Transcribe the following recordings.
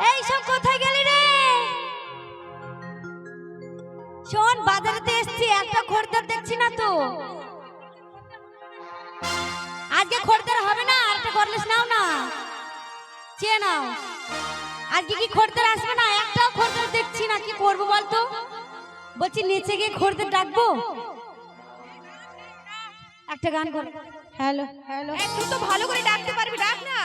এই সব কোথায় গেলি রে? শোন, বাজারেতে এসেছি, একটা খরিদ্দার দেখছি না তো। আজকে খরিদ্দার হবে না, আরেকটা করলিস নাও না, চেয়ে নাও। আজকে কি খরিদ্দার আসবে না? একটাও খরিদ্দার দেখছি না, কি করবো বলতো? বলছি নিচে গিয়ে খরিদ্দার ডাকবো। একটা গান কর। হ্যালো হ্যালো, তুই তো ভালো করে ডাকতে পারবি, ডাক না।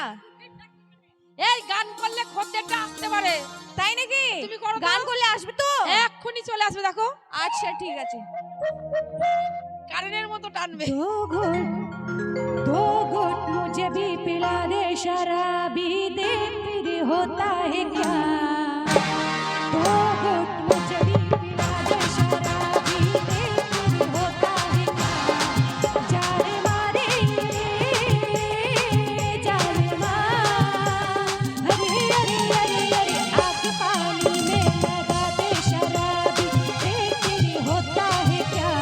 এই গান করলে খদ্দেরটা আসতে পারে। তাই নাকি? তুমি করো, গান করলে আসবে তো? এক্ষুনি চলে আসবে, দেখো। আচ্ছা ঠিক আছে। কারেন্টের মতো টানবে। दो घुट मुझे भी पिला दे शराबी दे, फिर होता है क्या? दो घुट मुझे भी पिला दे शराबी दे, फिर होता है क्या? जाने मारे जाने मार, हरे हरे हरे हरे आग पानी में लगा दे शराबी दे, फिर होता है क्या?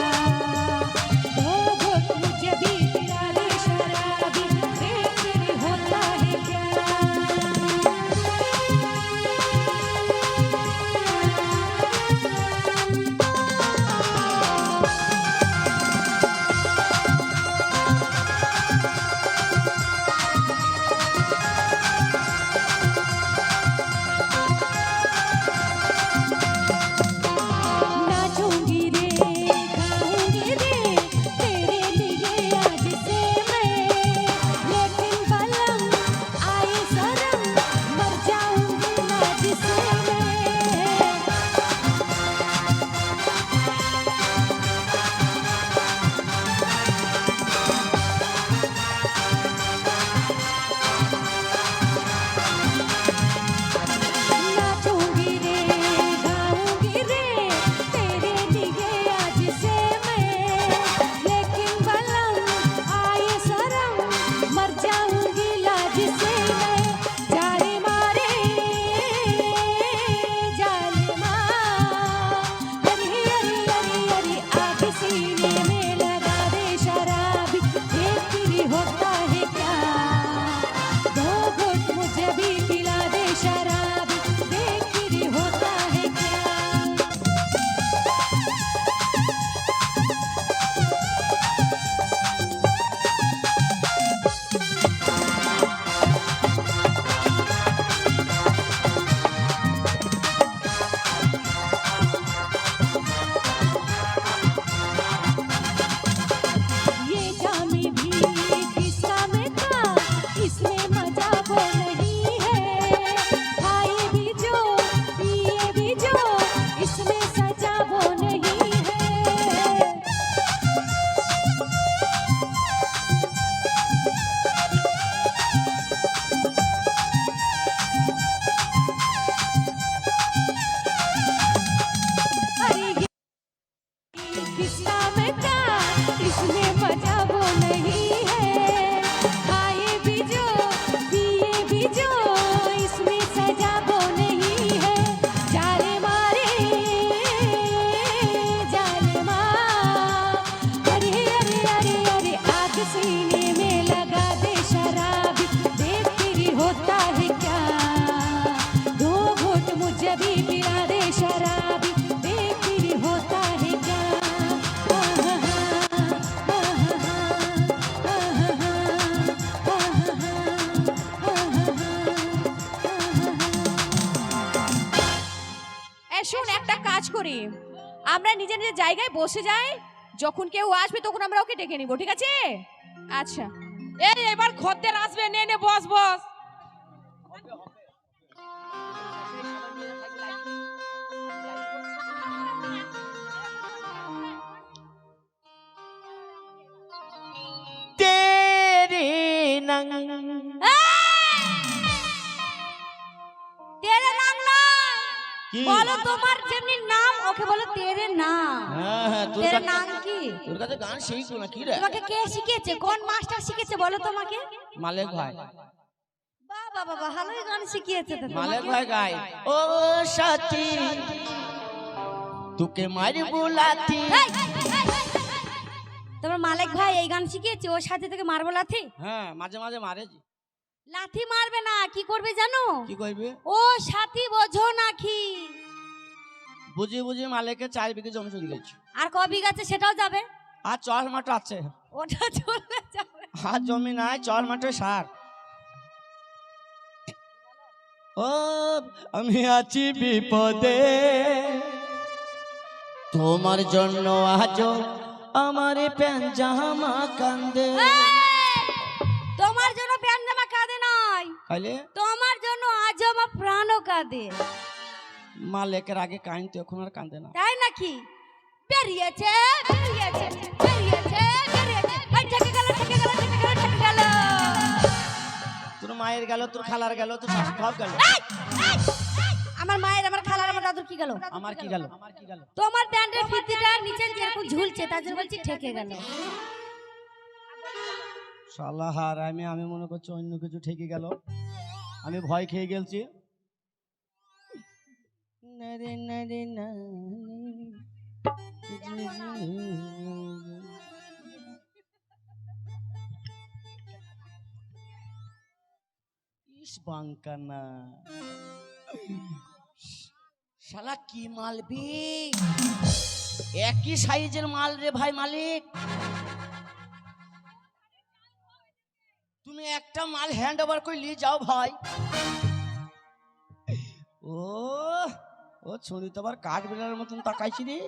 दो घुट मुझे भी पिला दे शराबी दे, फिर होता है क्या? नाचूंगी रे गाऊंगी रे तेरे लिए आज से मैं, लेकिन बलम आए शर्म मर जाऊंगी लाज से मैं। नाचूंगी रे गाऊंगी रे तेरे लिए आज से मैं, लेकिन बलम आए शर्म मर जाऊंगी लाज से मैं। जाने मारे जाने मार, हरी हरी हरी हरी आग सीने में लगा दे शराबी ये फिर होता है क्या? दो घुट मुझे भी पिला दे शराबी देख फिर होता है क्या? ये जामी भी किस्सा में था, इसमें मजा वो नहीं है। खाए भी जो पिए भी जो, इसमें सजा वो नहीं है। अरे ये किस्सा में था, इसमें मजा वो नहीं है। खाए भी जो पिए भी जो, इसमें सजा वो नहीं है। जाने मारे जाने मार, अरे अरे अरे अरे आग सीने में लगा दे शराबी देख फिर होता है क्या? दो घुट मुझे भी पिला दे शराबी देख फिर होता है क्या? শোন, একটা কাজ করি, আমরা নিজে নিজে জায়গায় বসে যাই, যখন কেউ আসবে তখন আমরা ওকে ডেকে নিব, ঠিক আছে? আচ্ছা এই এবার খদ্দের আসবে, নে নে বস বস। तेरे नंग তেরে নাম না কি? বলো, তোমার যেমনি নাম ওকে বলো তেরে নাম। হ্যাঁ হ্যাঁ, তেরে নাম কি? তোর কাছে গান শিখছো না কি রে? তোমাকে কে শিখিয়েছে? কোন মাস্টার শিখিয়েছে বলো তোমাকে? মালিক ভাই। বাবা বাবা, ভালোই গান শিখিয়েছে তো মালিক তোমাকে। ভাই গায়, ও সাথী তোকে মারি বুলাতি। এই, এই, এই, এই, তোমার মালিক ভাই এই গান শিখিয়েছে, ওর সাথে থেকে মারবো লাথি? হ্যাঁ মাঝে মাঝে মারেছি। লাথি মারবে না, কি করবে জানো? কি করবি? ও সাথী বোঝো নাকি? বুঝি বুঝি মালিককে 4 বিঘে জমি চলে গেছে। আর ক বিঘাছে সেটাও যাবে? আর চর মাঠ আছে। ওটা চলে যাবে। আর জমি নাই, চর মাঠে সার। ও আমি আছি বিপদে, তোমার জন্য আজও আমার প্যান জামা কান্দে। তোমার জন্য প্যান জামা কাঁদে নয়, খাইলে তোমার জন্য আজ আমার প্রাণও কাঁদে। মালিকের আগে কাঁদতো, এখন আর কান্দে না। তাই নাকি? বেরিয়েছে বেরিয়েছে বেরিয়েছে বেরিয়েছে, এই ঠেকে গেল ঠেকে গেল ঠেকে গেল ঠেকে গেল। তোর মায়ের গেল, তোর খালার গেল, তোর শাশুড়ি সব গেল। আমার মায়ের, আমার খালার, আমার দাদুর কি গেল? আমার কি গেল? আমার কি গেল? তোমার প্যান্টের ফিতিটা নিচে যেরকম ঝুলছে তার জন্য বলছি ঠেকে গেল। শালা হার, আমি মনে করছি অন্য কিছু ঠেকে গেল, আমি ভয় খেয়ে গেলছি। নারে নারে না ইস বাঙ্কানা, শালা কি মালবি, একই সাইজের মাল রে ভাই মালিক। তুমি একটা মাল হ্যান্ড ওভার করে নিয়ে যাও ভাই। ও ও ছুরি তো আবার কাঠ বেলার মতন তাকাইছি রে।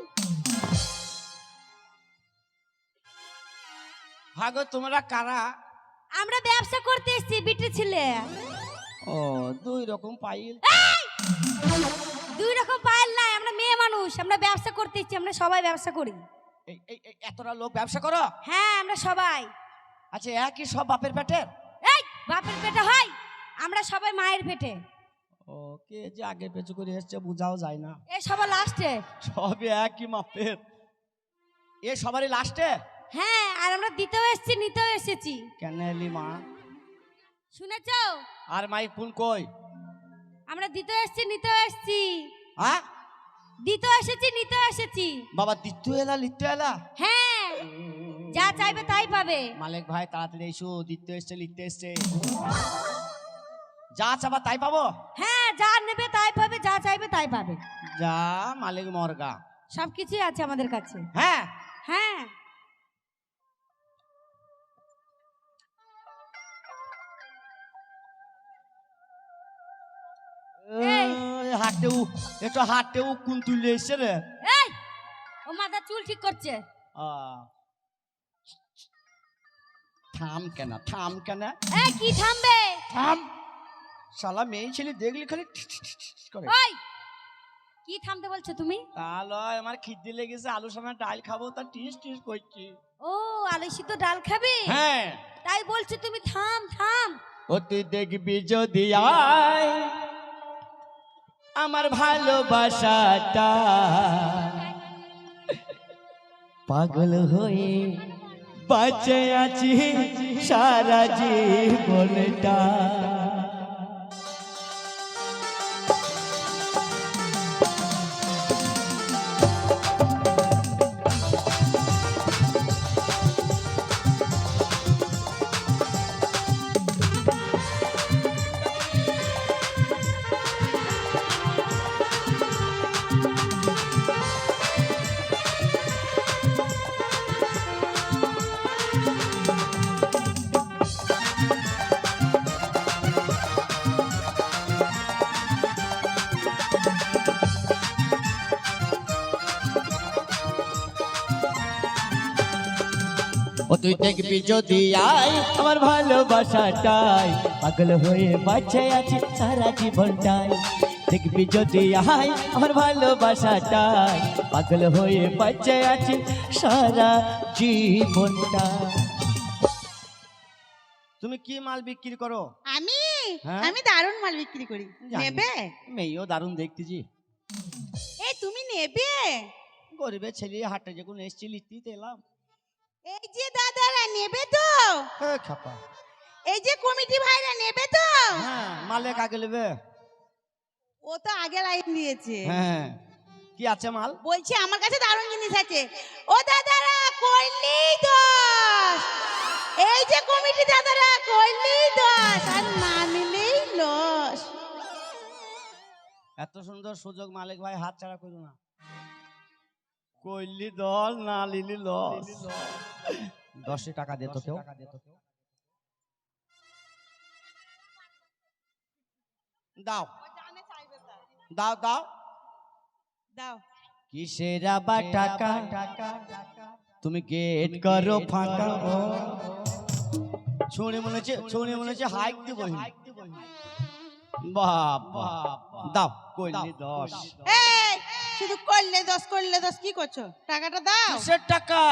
ভাগো তোমরা কারা? আমরা ব্যবসা করতে এসেছি বিটি ছেলে। ও 2 রকম পাইল। 2 রকম পাইল নাই, আমরা মেয়ে মানুষ, আমরা ব্যবসা করতে এসেছি, আমরা সবাই ব্যবসা করি। এই এতটা লোক ব্যবসা করো? হ্যাঁ আমরা সবাই। আচ্ছা একই সব বাপের পেটের? এই বাপের পেটে হয়, আমরা সবাই মায়ের পেটে। ও কে যে আগে পেছু করে এসছে বোঝাও যায় না। এ সবার লাস্টে। সবই একই মাপের, এ সবারই লাস্টে। হ্যাঁ আর আমরা দিতেও এসেছি নিতেও এসেছি। কেন এলি মা? শুনেছো? আর মাইক ফোন কই? আমরা দিতেও এসেছি নিতেও এসেছি। হ্যাঁ দিতেও এসেছি নিতেও এসেছি। বাবা দিতে এলা লিখতে এলা? হ্যাঁ যা চাইবে তাই পাবে। মালিক ভাই তাড়াতাড়ি এসো, দিতে এসছে লিখতে এসছে, যা চাবা তাই পাবো? হ্যাঁ যা নেবে তাই পাবে, যা চাইবে তাই পাবে। যা মালিক মর্গা, সবকিছুই আছে আমাদের কাছে। হ্যাঁ হ্যাঁ এই। হাটেও একটু হাটেও কোন তুলে এসছে রে। এই ও মাথা চুল ঠিক করছে। থাম কেন থাম কেন? এই কি থামবে? থাম, শালা মেয়ে ছেলে দেখলি খালি ঠি ঠি ঠি ঠি করে। ওই কি থামতে বলছো তুমি? তাহলে আমার খিদে লেগেছে, আলু সময় ডাল খাবো, তা টিস টিস করছি। ও আলু সিদ্ধ ডাল খাবে? হ্যাঁ তাই বলছো তুমি, থাম থাম। ও তুই দেখবি যদি আয় আমার ভালোবাসাটা, পাগল হয়ে বাঁচে আছি সারা জীবনটা। ও তুই দেখবি যদি আয় আমার ভালোবাসাটাই, পাগল হয়ে বাঁচে আছি সারা জীবনটাই। দেখবি যদি আয় আমার ভালোবাসাটাই, পাগল হয়ে বাঁচে আছি সারা জীবনটা। তুমি কি মাল বিক্রি করো? আমি হ্যাঁ? আমি দারুণ মাল বিক্রি করি, জানি। নেবে? মেয়েও দারুণ দেখতেছি। এই তুমি নেবে? গরিবের ছেলে হাটে যখন এসছি লিখতেই এলাম। এই যে দাদারা নেবে তো, খাপা এই যে কমিটি ভাইরা নেবে তো। হ্যাঁ মালিক আগে নেবে। ও তো আগে লাইন দিয়েছে। হ্যাঁ কি আছে মাল? বলছি আমার কাছে দারুণ জিনিস আছে। ও দাদারা করলেই দোষ, এই যে কমিটি দাদারা করলেই দোষ, আর না নিলেই লস। এত সুন্দর সুযোগ মালিক ভাই হাত ছাড়া করো না। কইলি দল না লিলি লস। 10 টাকা দে তো কেউ। দাও দাও দাও দাও। কিসের আবার টাকা, তুমি গেট করো ফাঁকা। শুনে মনে হচ্ছে হাইক দিব। বাবা দাও কইলি 10। এই শুধু করলে দোষ কি করছো? টাকাটা দাও। কিসের টাকা?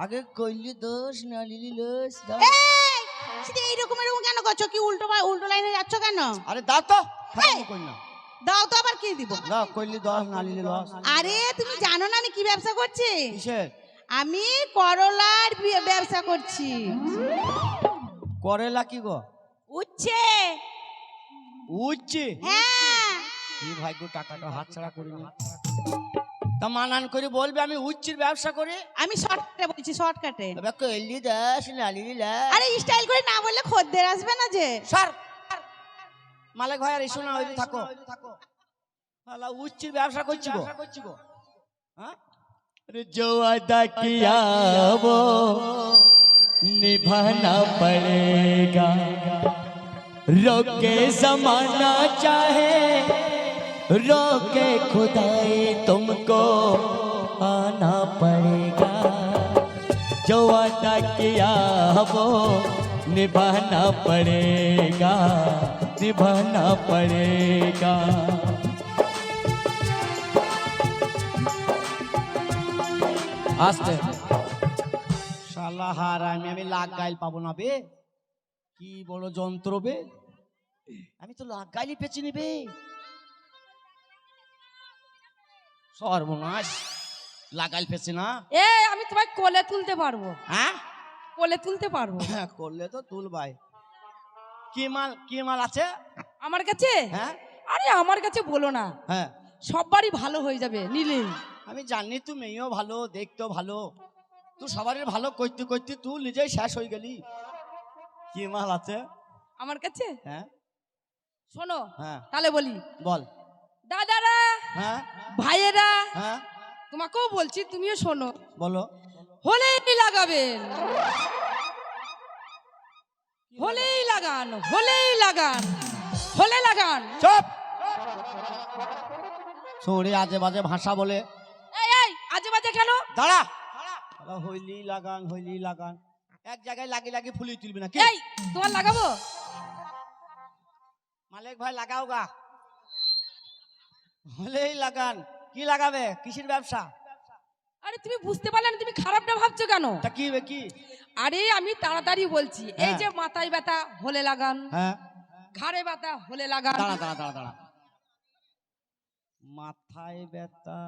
আগে কইলি 10 না লিলি লস। দাও। এই শুধু এইরকম কেন করছো? কি উল্টো লাইনে যাচ্ছ কেন? আরে দাও তো। খারাপ কই না। দাও তো, আবার কি দিব? দাও কইলি 10 না লিলি লস। আরে তুমি জানো না আমি কি ব্যবসা করছি? কিসের? আমি করলার ব্যবসা করছি। করেলা কি গো? উচ্ছে। উচ্চে? হ্যাঁ। এই ভাগ্য টাকাটা হাত ছাড়া করিনি। তা মানান করে বলবে আমি উচ্চের ব্যবসা করি। আমি শর্টকাটে বলছি, শর্টকাটে। তবে কইলি 10 না লিলি লস। আরে স্টাইল করে না বললে খদ্দের আসবে না যে। স্যার মালিক ভাই আর ইস্যু না হইতে থাকো। শালা উচ্চের ব্যবসা করছি গো। হ্যাঁ अरे जो अदा किया वो निभाना पड़ेगा, रोके जमाना चाहे रोके खुदाई तुमको आना पड़ेगा, जो अदा किया वो निभाना पड़ेगा, निभाना पड़ेगा। আস্তে শালা হারামি, আমি লাগ গাইল পাবো না বে। কি বড় যন্ত্র বে, আমি তো লাগ গাইলি পেছি নিবে। সর্বনাশ, লাগাইল পেছি না। আমি তোমায় কোলে তুলতে পারবো। হ্যাঁ কোলে তুলতে পারবো। হ্যাঁ করলে তো তুল ভাই। কি মাল আছে আমার কাছে? হ্যাঁ আরে আমার কাছে বলো না, হ্যাঁ সববারই ভালো হয়ে যাবে নিলেই। আমি জানি তুই মেয়েও ভালো, দেখতেও ভালো, তুই সবারই ভালো করতে করতে তুই নিজেই শেষ হয়ে গেলি। কি মাল আছে আমার কাছে? হ্যাঁ শোনো হ্যাঁ তাহলে বলি। বল। দাদারা, হ্যাঁ ভাইয়েরা, হ্যাঁ তোমাকেও বলছি, তুমিও শোনো। বলো। হলেই লাগাবেন, হলেই লাগান, হলেই লাগান, হলে লাগান। চুপ। ছোড়ে আজে বাজে ভাষা বলে। এই এই আজে বাজে কেন? দাঁড়া। হইলি লাগান এক জায়গায় লাগি ফুলি তুলবি না কি? এই তোমার লাগাবো? মালিক ভাই লাগাও গা। হলেই লাগান। কি লাগাবে? কিসের ব্যবসা? আরে তুমি বুঝতে পারলে না, তুমি খারাপটা ভাবছো কেন? তা কি? আরে আমি তাড়াতাড়ি বলছি। এই হ্যাঁ। যে মাথায় ব্যথা হলে লাগান, হ্যাঁ ঘাড়ে ব্যথা হলে লাগান। দাঁড়া। মাথায় ব্যথা,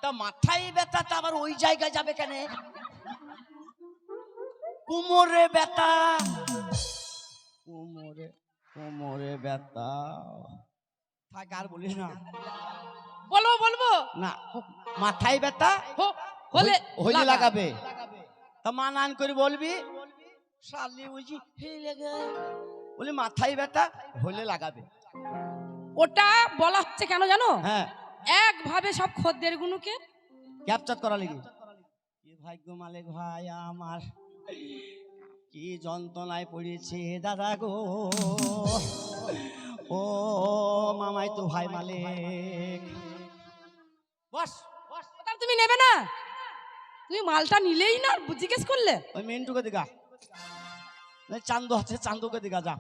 তা মাথায় ব্যথা তা আবার ওই জায়গায় যাবে কেন? কোমরে ব্যথা, কোমরে ব্যথা থাক, আর বলিস না। বলবো না, মাথায় ব্যথা হলে হইলে লাগান। লাগাবে। তা মানান করে বলবি, শালি বুঝি বলি মাথায় ব্যথা হলে লাগাবে। ওটা বলা হচ্ছে কেন জানো? হ্যাঁ একভাবে সব খদ্দের গুলোকে ক্যাপচার করা লেগে। কি ভাগ্য মালিক ভাই আমার, কি যন্ত্রণায় পড়েছে দাদা গো। ও মামাই তো ভাই মালিক। বস। ওটা তুমি নেবে না? তুমি মালটা নিলেই না, জিজ্ঞেস করলে? ওই মিন্টুকে দিঘা, চান্দু আছে, চান্দুকে দিঘা যা।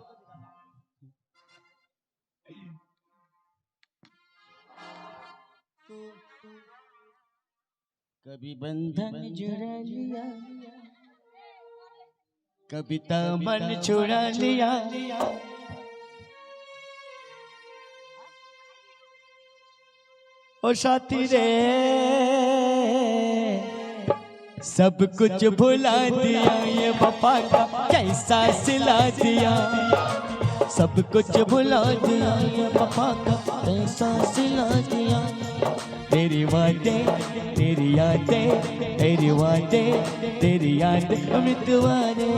कभी बंधन जुड़ा लिया, कभी दामन छुड़ा लिया, ओ साथी रे सब कुछ भुला दिया, ये वफा का कैसा सिला दिया। सब कुछ भुला दिया ये वफा का कैसा सिला दिया। तेरी बातें तेरी यादें तेरी बातें तेरी यादें मितवारे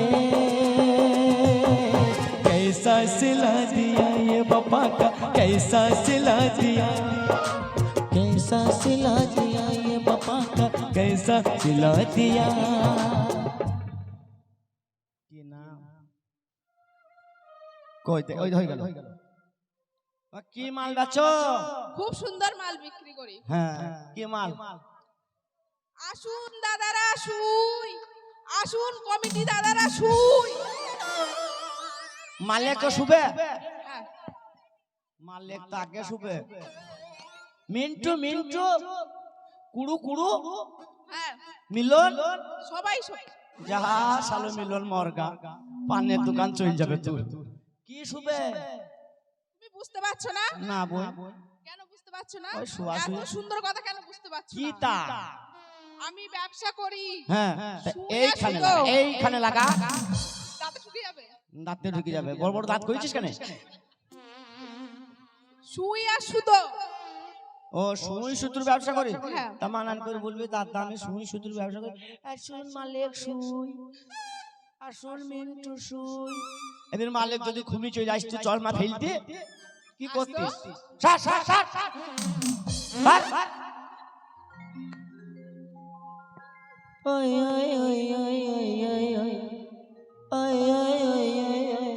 कैसा सिला दिया ये वफा का कैसा सिला दिया। कैसा सिला दिया ये वफा का कैसा सिला दिया। কি মাল বেচো? খুব সুন্দর মাল বিক্রি করি। হ্যাঁ কি মাল? আসুন দাদারা শুই, আসুন কমিটি দাদারা শুই। মালিক তো শুবে? হ্যাঁ, মালিক তো আগে শুবে। মিন্টু মিন্টু কুড়ু কুড়ু হ্যাঁ, মিলন সবাই শুই। যাহা সালো মিলন মরগা পানের দোকান চলে যাবে তুই। কি শুবে? তুমি বুঝতে পারছো না? না বই কেন বুঝতে পারছো না? ওই শোয়া এত শুয়ে। সুন্দর কথা কেন বুঝতে পারছো কি না? তা? আমি ব্যবসা করি। হ্যাঁ শুয়ে এইখানে শুধু। লাগা, এইখানে লাগা। দাঁতে ঢুকে যাবে। দাঁতে ঢুকে যাবে। বড় বড় দাঁত করেছিস কেন? শুই আর সুতো। ও সুই সুতুর ব্যবসা করি? হ্যাঁ। তা মানান করে বলবি দাদা আমি সুই সুতুর ব্যবসা করি। আসুন মালিক সুই, আসুন মিন্টু সুই। এদের মালিক যদি ঘুমি চলে যাস তুই চল মা ফেলতে কি করতিস? সার সার সার সার। ওই ওই ওই ওই ওই ওই ওই ওই ওই ওই ওই ওই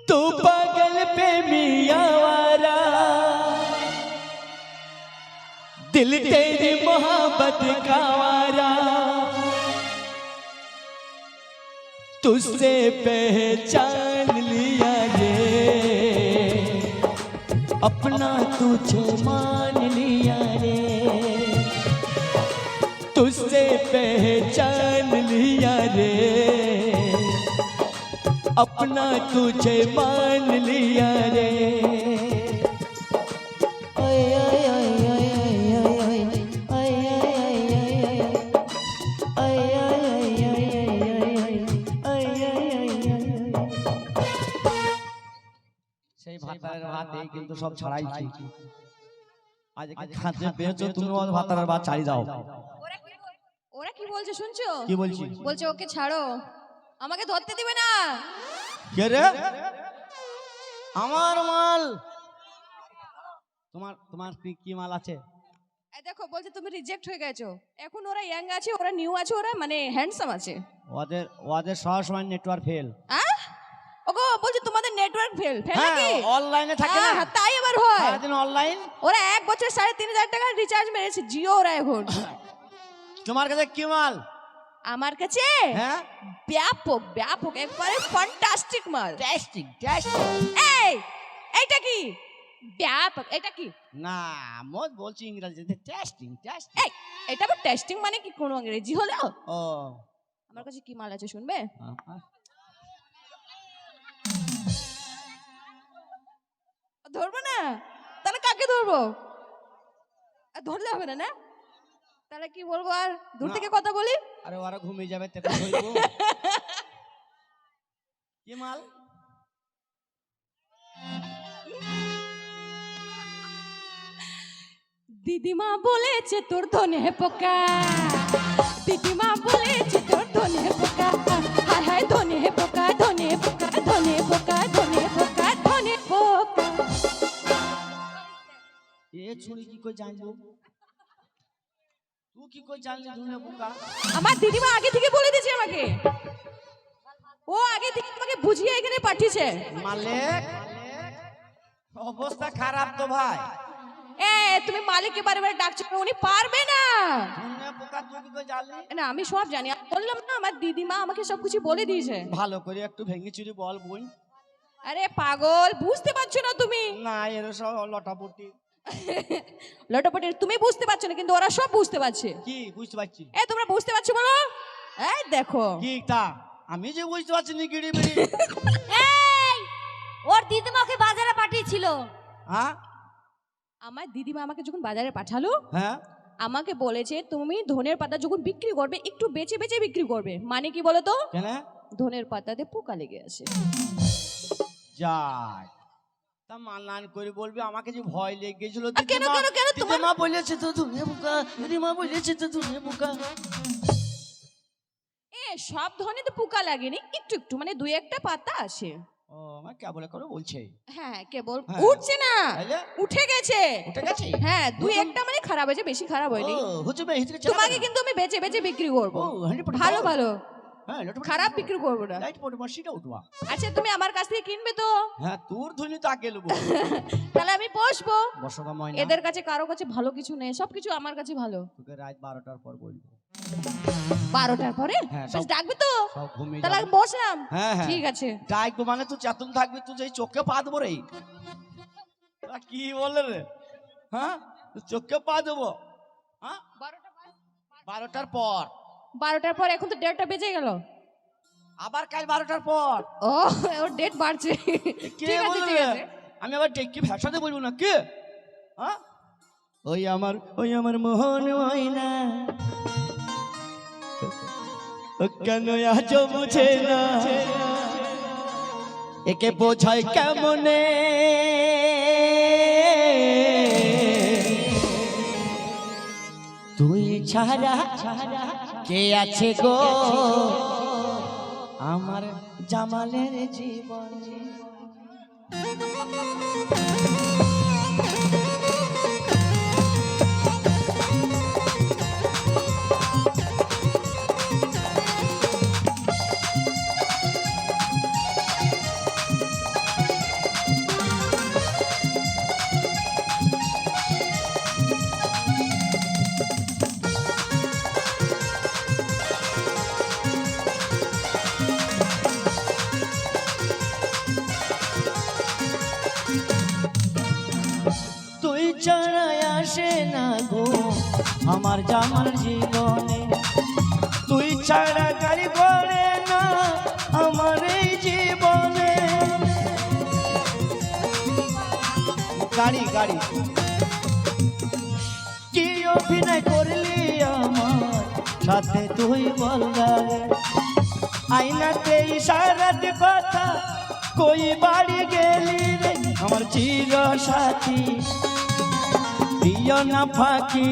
तू पागल पे मियां वारा दिल तेरी मोहब्बत का वारा तुझसे पहचान लिया रे अपना तुझे मान लिया रे तुझसे पहचान लिया रे अपना तुझे मान लिया रे। ओए ओए ओए ओए ओए ओए সেই ভাতারের ভাত এই কিন্তু সব ছাড়াইছি। আজ খাতে পেয়েছো তুমি ওর ভাতারের ভাত ছাড়ি দাও। ওরা কি বলছে শুনছো? কি বলছি? বলছে ওকে ছাড়ো, আমাকে ধরতে দিবে না। কে রে? আমার মাল। তোমার তোমার কি মাল আছে? এই দেখো বলছে তুমি রিজেক্ট হয়ে গেছো। এখন ওরা ইয়াং আছে, ওরা নিউ আছে, ওরা মানে হ্যান্ডসাম আছে। ওদের ওদের সবসময় নেটওয়ার্ক ফেল। ওগো বলছে তোমাদের নেটওয়ার্ক ফেল ফেল হ্যাঁ নাকি? অনলাইনে থাকে না। হ্যাঁ তাই আবার হয়। সারাদিন অনলাইন। ওরা এক বছর 3,500 টাকার রিচার্জ মেরেছে জিও ওরা এখন। তোমার কাছে কি মাল? আমার কাছে হ্যাঁ ব্যাপক ব্যাপক একবারে ফ্যান্টাস্টিক মাল। Testing testing. এই এইটা কি ব্যাপক? এটা কি? না মোদ বলছি ইংরেজিতে টেস্টিং টেস্টিং। এই এটা আবার টেস্টিং মানে কি কোন ইংরেজি হলো? ও আমার কাছে কি মাল আছে শুনবে? ধরবো না? তাহলে কাকে ধরবো? ধরলে হবে না না? তাহলে কি বলবো? আর দূর থেকে কথা বলি? আরে ওরা ঘুমিয়ে যাবে তেতে ধরবো। কি মাল? দিদিমা বলেছে তোর ধনে পোকা, দিদিমা বলেছে তোর ধনে পোকা, হায় হায় ধনে পোকা ধনে পোকা ধনে পোকা ধনে পোকা ধনে পোকা। এ ছুরি কি কই জানলো? তুই কি কই জানলি ধনে পোকা? আমার দিদিমা আগে থেকে বলে দিয়েছে আমাকে। ও আগে থেকে আমাকে বুঝিয়ে এখানে পাঠিয়েছে। মালিক অবস্থা খারাপ তো ভাই। এ তুমি মালিককে বারে বারে ডাকছো, উনি পারবে না। ধনে পোকা তুই কি কই জানলি? না আমি সব জানি, আমি বললাম না আমার দিদিমা আমাকে সবকিছু বলে দিয়েছে। ভালো করে একটু ভেঙে চুরি বল বোন। আরে পাগল, বুঝতে পারছো না তুমি? না এর সব লটাপটি। লটাপটের তুমি বুঝতে পারছো না, কিন্তু ওরা সব বুঝতে পারছে। কি বুঝতে পারছি? এ তোমরা বুঝতে পারছো বলো? এই দেখো কি তা আমি যে বুঝতে পারছি না গিড়ি বিড়ি। এই ওর দিদিমাকে বাজারে পাঠিয়েছিল। হ্যাঁ আমার দিদিমা আমাকে যখন বাজারে পাঠালো হ্যাঁ আমাকে বলেছে তুমি ধনের পাতা যখন বিক্রি করবে একটু বেচে বেচে বিক্রি করবে। মানে কি বলো তো? কেন? ধনের পাতাতে পোকা লেগে আছে। যাই তা মানান করে বলবি আমাকে যে ভয় লেগে গেছিল কেন, কেন, কেন তোমার? দিদিমা বলেছে তো ধুনে মুখা, দিদিমা বলেছে তো ধুনে মুখা। এ সব ধরনের তো পোকা লাগেনি, একটু একটু মানে দুই একটা পাতা আসে। ও আমার কেবল করে বলছে হ্যাঁ কেবল হ্যাঁ। উঠছে না, তাইলে? উঠে গেছে। উঠে গেছে? হ্যাঁ দুই বুঝলাম। একটা মানে খারাপ হয়েছে, বেশি খারাপ হয়নি। ও হচ্ছে বে হিতকে তোমাকে কিন্তু আমি বেচে বেচে বিক্রি করবো, ও 100% ভালো ভালো, হ্যাঁ লটপট খারাপ বিক্রি করবো না। লাইট পড়ে মাসিটা উঠবা। আচ্ছা তুমি আমার কাছ থেকে কিনবে তো? হ্যাঁ তোর ধুনি তো আগে লবো। তাহলে আমি বসবো। বসকা ময়না এদের কাছে কারো কাছে ভালো কিছু নেই, সবকিছু আমার কাছে ভালো। তোকে রাত 12টার পর বলবো। 12টার পরে হ্যাঁ, বেশ সব- ডাকবে তো? সব ঘুমিয়ে তাহলে যাবে। আমি বসলাম। হ্যাঁ হ্যাঁ ঠিক আছে। ডাকবো মানে তুই চেতন থাকবি, তুই যেই চোখে পা দেবো রে। তা কি বলে রে? হ্যাঁ চোখে পা দেবো। হ্যাঁ 12টার পর 12টার পর, এখন তো 1:30টা বেজে গেল। আবার কাল 12টার পর। ও ওর ডেট বাড়ছে। কে ঠিক আছে বলবে? ঠিক আছে। আমি আবার টেকি ভাষাতে বলবো না কে? হ্যাঁ ওই আমার মোহন ময়না ও কেন আজ বুঝে না, একে বোঝায় কেমনে তুই ছাড়া কে আছে গো আমার জামালের জীবনে। তুই ছাড়া আসে না গো আমার জামাল জীবনে, তুই ছাড়া গাড়ি গড়ে না আমার এই জীবনে। গাড়ি গাড়ি কি অভিনয় করলি আমার সাথে তুই বলগা, আইনাতে ইশারাত কথা কই বাড়ি গেলি রে আমার চির সাথী, দিও না ফাঁকি।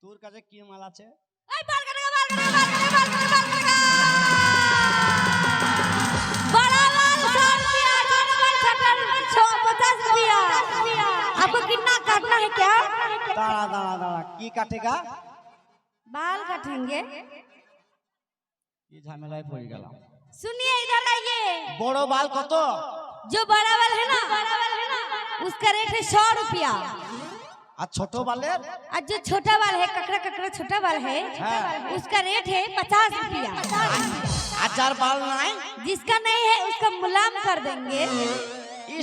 তোর কাছে কি মাল আছে? এই বাল কাটা, বাল কাটা, বাল কাটা, বাল কাটা, বাল কাটা। बड़ा वाल 100 रुपया, छोटा वाल 50 रुपया। आपको कितना काटना है क्या? দাঁড়া দাঁড়া দাঁড়া, কি কাটেগা? बाल काटेंगे। কি ঝামেলায় পড়ে গেলাম। सुनिए इधर आइए। বড় বাল কত? जो बड़ा वाल है ना, उसका रेट है 100 रुपया। আর ছোট বালের? और जो छोटा वाल है, ककड़ा ककड़ा छोटा वाल है, हाँ। उसका रेट है 50 रुपया। আর যার বাল নাই? जिसका नहीं है उसका मुलाम कर देंगे,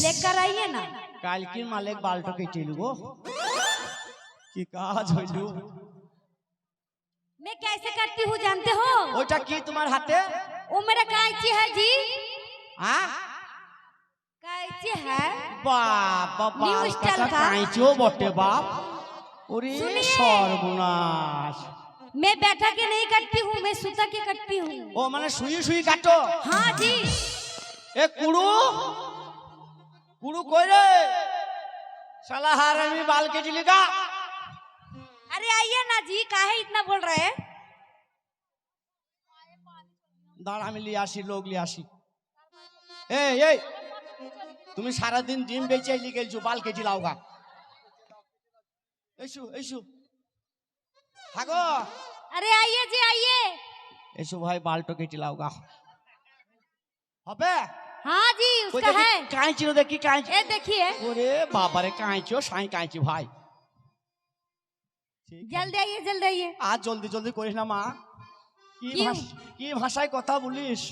लेकर आइए ना। কালকির মালিক বালটা কেটে নিবো। কি কাজ হইলো? मैं कैसे करती हूँ जानते हो? ওইটা কি তোমার হাতে? वो मेरा कैंची है जी, হ্যাঁ कैंची है। বাপ বাপ New বাল style কাটা का। কাঁচিও বটে বাপ। ওরে सुनिए। সর্বনাশ। मैं बैठा के नहीं करती हूँ, मैं सुता के करती हूँ। ও মানে শুই শুই কাটো? हाँ जी। এ কুড়ু কুড়ু কই রে? শালা হারামি বাল কেটে লিগা। अरे आइए ना जी, काहे इतना बोल रहे हैं? দাঁড়া আমি লিয়ে আসি, লোক লিয়ে আসি। এই এই তুমি সারাদিন ডিম বেচে লিয়ে গেলছো, বাল কেটে লাও গা। এসো এসো থাকো। अरे आइए जी आइए। এসো ভাই বালটো কেটে লাও গা। হবে? हाँ जी ওই उसका দেখি है। কাঁচিও দেখি কাঁচি। ये देखिए, ওরে বাবারে কাঁচিও সাই কাঁচি ভাই। जल्दी आइए जल्दी आइए। আজ জলদি জলদি করিস না মা। কি ভাষায় কথা বলিস?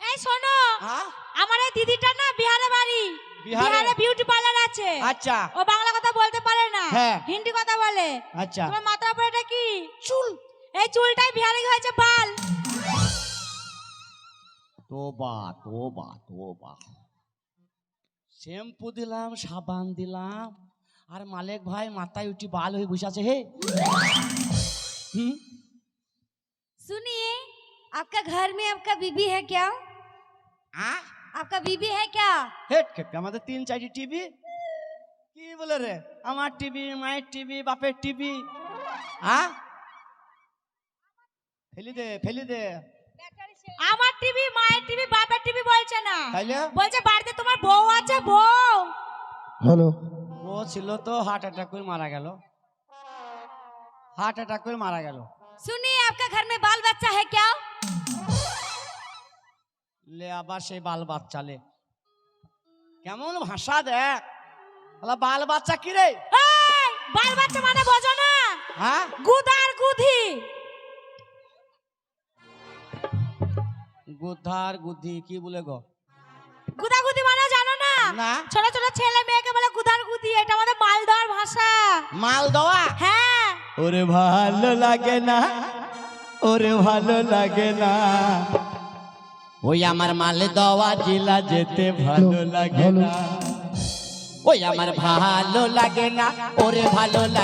এই শোনো, হ্যাঁ আমার এই দিদিটা না বিহারে বাড়ি, বিহারে? বিহারে বিউটি পার্লার আছে। আচ্ছা ও বাংলা কথা বলতে পারে না, হ্যাঁ। হিন্দি কথা বলে। আচ্ছা তোমার মাথার উপরে এটা কি? চুল। এই চুলটাই বিহারে হয়েছে বাল। তোবা তোবা তোবা। শ্যাম্পু দিলাম, সাবান দিলাম, আর মালিক ভাই মাথায় উঠি বাল হয়ে বসে আছে। হে হুম सुनिए, आपका घर में आपका बीबी है क्या? आपका बीबी है क्या? হেট খেপে আমাদের 3-4টি টিভি। কি বলে রে? আমার টিভি, মায়ের টিভি, বাপের টিভি। ফেলি দে ফেলি দে। আমার টিভি, মায়ের টিভি, বাপের টিভি বলছে না, তাইলে বলছে বাড়িতে তোমার বউ আছে, বউ। হ্যালো, ও ছিল তো হার্ট অ্যাটাক করে মারা গেল। হার্ট অ্যাটাক করে মারা গেল। सुनिए आपका घर में बाल बच्चा है क्या? লে আবার সেই বাল বাচ্চা লে, কেমন ভাষা দেখ। শালা বাল বাচ্চা কি রে? এই, বাল বাচ্চা মানে বোঝো না? হ্যাঁ, গুদার গুধি। গুধার গুধি কি বলে গো? গুদা গুধি মানে জানো না? না। ছোট ছোট ছেলে মেয়েকে বলে গুদার গুধি, এটা আমাদের মালদার ভাষা। মাল দেওয়া? হ্যাঁ। ওরে ভালো লাগে না, ওরে ভালো লাগে না, ওই আমার মাল দেওয়া জেলা যেতে ভালো লাগে না, ওই আমার ভালো লাগে না, ওরে ভালো লাগে